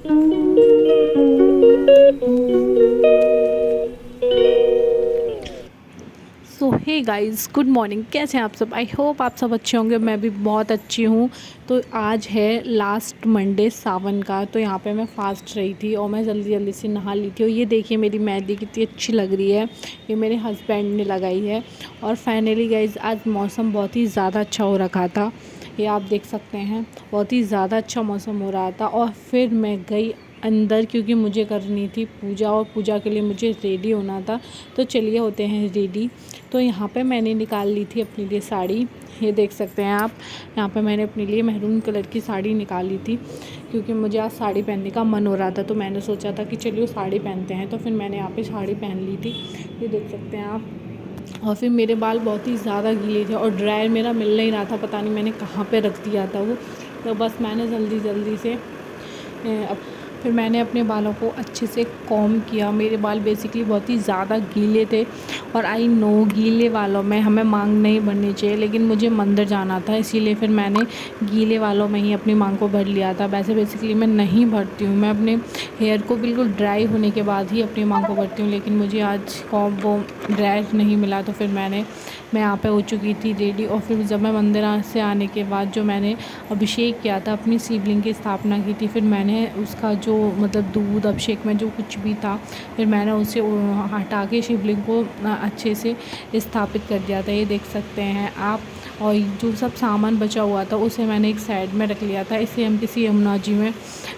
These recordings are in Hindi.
सो हे गाइस, गुड मॉर्निंग। कैसे हैं आप सब? आई होप आप सब अच्छे होंगे। मैं भी बहुत अच्छी हूँ। तो आज है लास्ट मंडे सावन का, तो यहाँ पे मैं फ़ास्ट रही थी और मैं जल्दी जल्दी से नहा ली थी। और ये देखिए मेरी मेहंदी कितनी अच्छी लग रही है, ये मेरे हस्बैंड ने लगाई है। और फाइनली गाइस आज मौसम बहुत ही ज़्यादा अच्छा हो रखा था, ये आप देख सकते हैं। बहुत ही ज़्यादा अच्छा मौसम हो रहा था। और फिर मैं गई अंदर क्योंकि मुझे करनी थी पूजा, और पूजा के लिए मुझे रेडी होना था। तो चलिए होते हैं रेडी। तो यहाँ पे मैंने निकाल ली थी अपने लिए साड़ी, ये देख सकते हैं आप। यहाँ पे मैंने अपने लिए मैरून कलर की साड़ी निकाली थी क्योंकि मुझे आज साड़ी पहनने का मन हो रहा था। तो मैंने सोचा था कि चलिए साड़ी पहनते हैं, तो फिर मैंने यहाँ पे साड़ी पहन ली थी, ये देख सकते हैं आप। और फिर मेरे बाल बहुत ही ज़्यादा गीले थे और ड्रायर मेरा मिल नहीं रहा था, पता नहीं मैंने कहाँ पे रख दिया था वो। तो बस मैंने जल्दी जल्दी से अब फिर मैंने अपने बालों को अच्छे से कॉम्ब किया। मेरे बाल बेसिकली बहुत ही ज़्यादा गीले थे, और आई नो गीले बालों में हमें मांग नहीं भरनी चाहिए, लेकिन मुझे मंदिर जाना था इसीलिए फिर मैंने गीले बालों में ही अपनी मांग को भर लिया था। वैसे बेसिकली मैं नहीं भरती हूँ, मैं अपने हेयर को बिल्कुल ड्राई होने के बाद ही अपनी मांग को भरती हूँ, लेकिन मुझे आज कॉम्ब वो ड्राई नहीं मिला। तो फिर मैं यहाँ पे हो चुकी थी रेडी। और फिर जब मैं मंदिर से आने के बाद जो मैंने अभिषेक किया था, अपनी शिवलिंग की स्थापना की थी, फिर मैंने उसका जो मतलब दूध अभिषेक में जो कुछ भी था, फिर मैंने उसे हटा के शिवलिंग को अच्छे से स्थापित कर दिया था, ये देख सकते हैं आप। और जो सब सामान बचा हुआ था उसे मैंने एक साइड में रख लिया था, इसे हम किसी यमुना जी में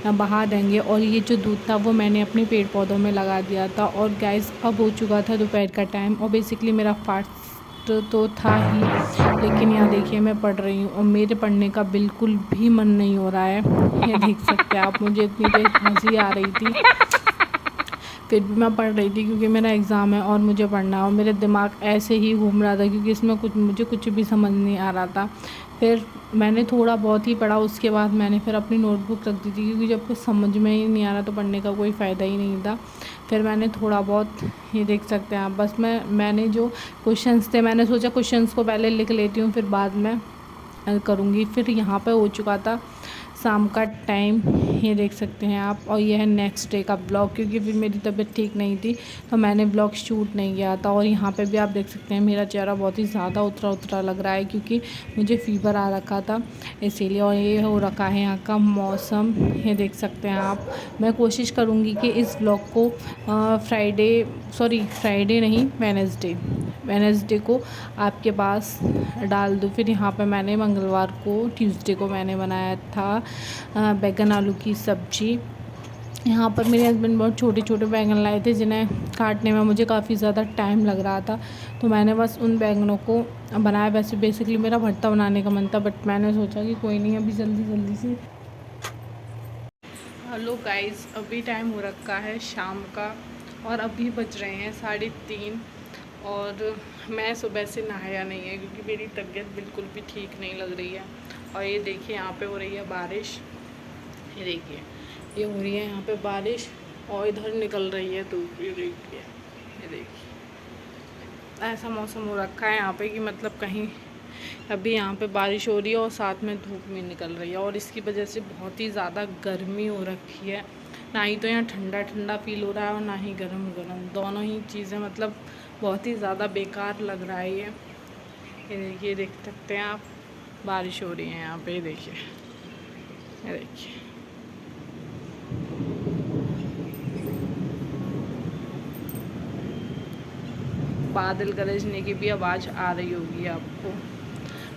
बहा देंगे। और ये जो दूध था वो मैंने अपने पेड़ पौधों में लगा दिया था। और गैस अब हो चुका था दोपहर का टाइम, और बेसिकली मेरा फास्ट तो था ही, लेकिन यहाँ देखिए मैं पढ़ रही हूँ और मेरे पढ़ने का बिल्कुल भी मन नहीं हो रहा है, ये देख सकते हैं आप। मुझे इतनी तेज़ हंसी आ रही थी, फिर भी मैं पढ़ रही थी क्योंकि मेरा एग्ज़ाम है और मुझे पढ़ना है। और मेरे दिमाग ऐसे ही घूम रहा था क्योंकि इसमें मुझे कुछ भी समझ नहीं आ रहा था। फिर मैंने थोड़ा बहुत ही पढ़ा, उसके बाद मैंने फिर अपनी नोटबुक रख दी थी क्योंकि जब कुछ समझ में ही नहीं आ रहा तो पढ़ने का कोई फ़ायदा ही नहीं था। फिर मैंने थोड़ा बहुत, ये देख सकते हैं आप, बस मैंने जो क्वेश्चंस थे मैंने सोचा क्वेश्चंस को पहले लिख लेती हूँ फिर बाद में करूँगी। फिर यहाँ पे हो चुका था शाम का टाइम, ये देख सकते हैं आप। और यह है नेक्स्ट डे का ब्लॉग, क्योंकि फिर मेरी तबीयत ठीक नहीं थी तो मैंने ब्लॉग शूट नहीं किया था। और यहाँ पे भी आप देख सकते हैं मेरा चेहरा बहुत ही ज़्यादा उतरा उतरा लग रहा है क्योंकि मुझे फ़ीवर आ रखा था इसीलिए। और ये हो रखा है यहाँ का मौसम, ये देख सकते हैं आप। मैं कोशिश करूँगी कि इस ब्लॉग को फ्राइडे नहीं, वेडनेसडे को आपके पास डाल दूँ। फिर यहाँ पे मैंने मंगलवार को, ट्यूसडे को मैंने बनाया था बैगन आलू की सब्ज़ी। यहाँ पर मेरे हस्बैंड बहुत छोटे छोटे बैंगन लाए थे जिन्हें काटने में मुझे काफ़ी ज़्यादा टाइम लग रहा था, तो मैंने बस उन बैंगनों को बनाया। वैसे बेसिकली मेरा भरता बनाने का मन था, बट मैंने सोचा कि कोई नहीं, अभी जल्दी जल्दी से। हेलो गाइस, अभी टाइम हो रखा है शाम का और अभी बज रहे हैं 3:30। और मैं सुबह से नहाया नहीं है क्योंकि मेरी तबीयत बिल्कुल भी ठीक नहीं लग रही है। और ये देखिए यहाँ पे हो रही है बारिश, ये देखिए ये हो रही है यहाँ पे बारिश, और इधर निकल रही है धूप, ये देखिए ऐसा मौसम हो रखा है यहाँ पे कि मतलब कहीं अभी यहाँ पे बारिश हो रही है और साथ में धूप भी निकल रही है। और इसकी वजह से बहुत ही ज़्यादा गर्मी हो रखी है, ना ही तो यहाँ ठंडा ठंडा फील हो रहा है और ना ही गर्म गर्म, दोनों ही चीज़ें मतलब बहुत ही ज़्यादा बेकार लग रहा है ये देखिए, देख सकते हैं आप, बारिश हो रही है यहाँ पे, ये देखिए बादल गरजने की भी आवाज़ आ रही होगी आपको।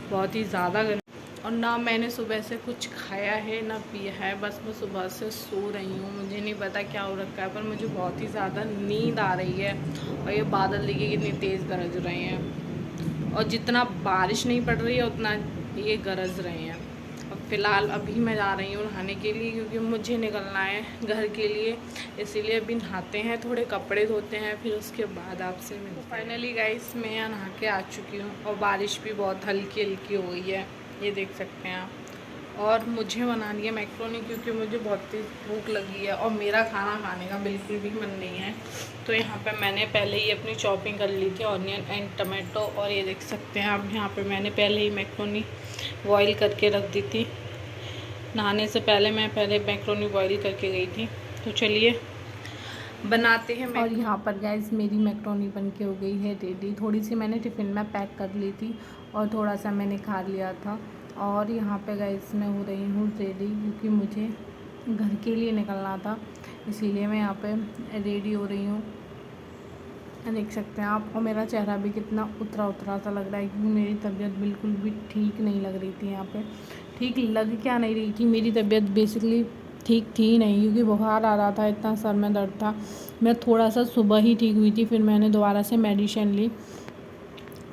बहुत ही ज़्यादा गर्मी, और ना मैंने सुबह से कुछ खाया है ना पिया है, बस मैं सुबह से सो रही हूँ। मुझे नहीं पता क्या हो रखा है, पर मुझे बहुत ही ज़्यादा नींद आ रही है। और ये बादल देखिए कितनी तेज़ गरज रहे हैं, और जितना बारिश नहीं पड़ रही है उतना ये गरज रहे हैं। अब फ़िलहाल अभी मैं जा रही हूँ नहाने के लिए क्योंकि मुझे निकलना है घर के लिए, इसीलिए अभी नहाते हैं, थोड़े कपड़े धोते हैं, फिर उसके बाद आपसे मिलते हैं। फाइनली गाइस मैं यहाँ नहा के आ चुकी हूँ और बारिश भी बहुत हल्की हल्की हो गई है, ये देख सकते हैं आप। और मुझे बनानी है मैक्रोनी क्योंकि मुझे बहुत तेज़ भूख लगी है और मेरा खाना खाने का बिल्कुल भी मन नहीं है। तो यहाँ पे मैंने पहले ही अपनी चॉपिंग कर ली थी, ऑनियन एंड टमाटो। और ये देख सकते हैं आप, यहाँ पे मैंने पहले ही मैक्रोनी बॉईल करके रख दी थी। नहाने से पहले मैं मैक्रोनी बॉईल करके गई थी। तो चलिए बनाते हैं। और यहाँ पर गैस मेरी मैक्रोनी बन के हो गई है रेडी। थोड़ी सी मैंने टिफ़िन में पैक कर ली थी और थोड़ा सा मैंने खा लिया था। और यहाँ पे गैस मैं हो रही हूँ रेडी, क्योंकि मुझे घर के लिए निकलना था, इसीलिए मैं यहाँ पे रेडी हो रही हूँ। देख सकते हैं आप। और मेरा चेहरा भी कितना उतरा उतरा सा लग रहा है, क्योंकि मेरी तबीयत बिल्कुल भी ठीक नहीं लग रही थी। यहाँ पे ठीक लग क्या नहीं रही थी, मेरी तबीयत बेसिकली ठीक थी नहीं, क्योंकि बुखार आ रहा था, इतना सर में दर्द था। मैं थोड़ा सा सुबह ही ठीक हुई थी, फिर मैंने दोबारा से मेडिसिन ली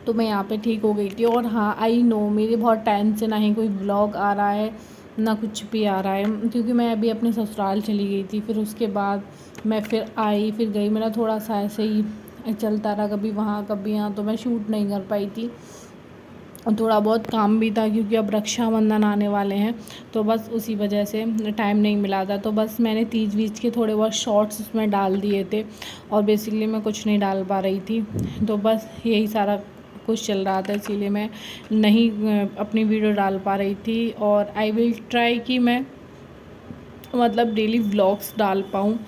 तो मैं यहाँ पे ठीक हो गई थी। और हाँ, आई नो मेरे बहुत टाइम से ना ही कोई ब्लॉग आ रहा है ना कुछ भी आ रहा है, क्योंकि मैं अभी अपने ससुराल चली गई थी। फिर उसके बाद मैं फिर आई फिर गई, मेरा थोड़ा सा ऐसे ही चलता रहा, कभी वहाँ कभी यहाँ, तो मैं शूट नहीं कर पाई थी। थोड़ा बहुत काम भी था, क्योंकि अब रक्षाबंधन आने वाले हैं, तो बस उसी वजह से टाइम नहीं मिला था। तो बस मैंने तीज वीज के थोड़े बहुत शॉर्ट्स उसमें डाल दिए थे, और बेसिकली मैं कुछ नहीं डाल पा रही थी। तो बस यही सारा कुछ चल रहा था, इसीलिए मैं नहीं अपनी वीडियो डाल पा रही थी। और आई विल ट्राई कि मैं मतलब डेली व्लॉग्स डाल पाऊँ।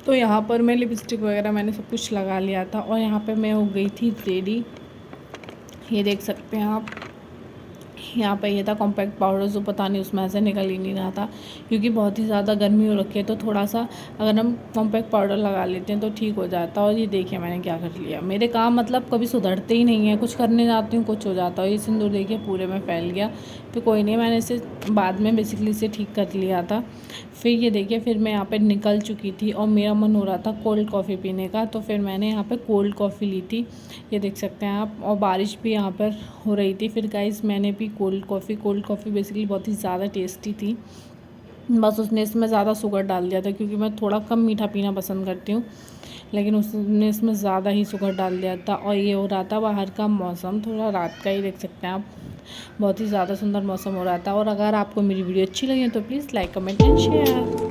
तो यहाँ पर मैं लिपस्टिक वगैरह मैंने सब कुछ लगा लिया था, और यहाँ पे मैं हो गई थी रेडी। ये देख सकते हैं आप। यहाँ पे ये था कॉम्पैक्ट पाउडर, जो पता नहीं उसमें ऐसे निकल ही नहीं रहा था, क्योंकि बहुत ही ज़्यादा गर्मी हो रखी है। तो थोड़ा सा अगर हम कॉम्पैक्ट पाउडर लगा लेते हैं तो ठीक हो जाता। और ये देखिए मैंने क्या कर लिया। मेरे काम मतलब कभी सुधरते ही नहीं है, कुछ करने जाती हूँ कुछ हो जाता है। ये सिंदूर देखिए पूरे में फैल गया। फिर कोई नहीं, मैंने इसे बाद में बेसिकली इसे ठीक कर लिया था। फिर ये देखिए, फिर मैं यहाँ पे निकल चुकी थी और मेरा मन हो रहा था कोल्ड कॉफ़ी पीने का, तो फिर मैंने यहाँ पे कोल्ड कॉफ़ी ली थी। ये देख सकते हैं आप। और बारिश भी यहाँ पर हो रही थी। फिर गाइस मैंने भी कोल्ड कॉफ़ी बेसिकली बहुत ही ज़्यादा टेस्टी थी। बस उसने इसमें ज़्यादा शुगर डाल दिया था, क्योंकि मैं थोड़ा कम मीठा पीना पसंद करती हूँ, लेकिन उसने इसमें ज़्यादा ही शुगर डाल दिया था। और ये हो रहा था बाहर का मौसम, थोड़ा रात का ही देख सकते हैं आप, बहुत ही ज़्यादा सुंदर मौसम हो रहा था। और अगर आपको मेरी वीडियो अच्छी लगी तो please like comment and share.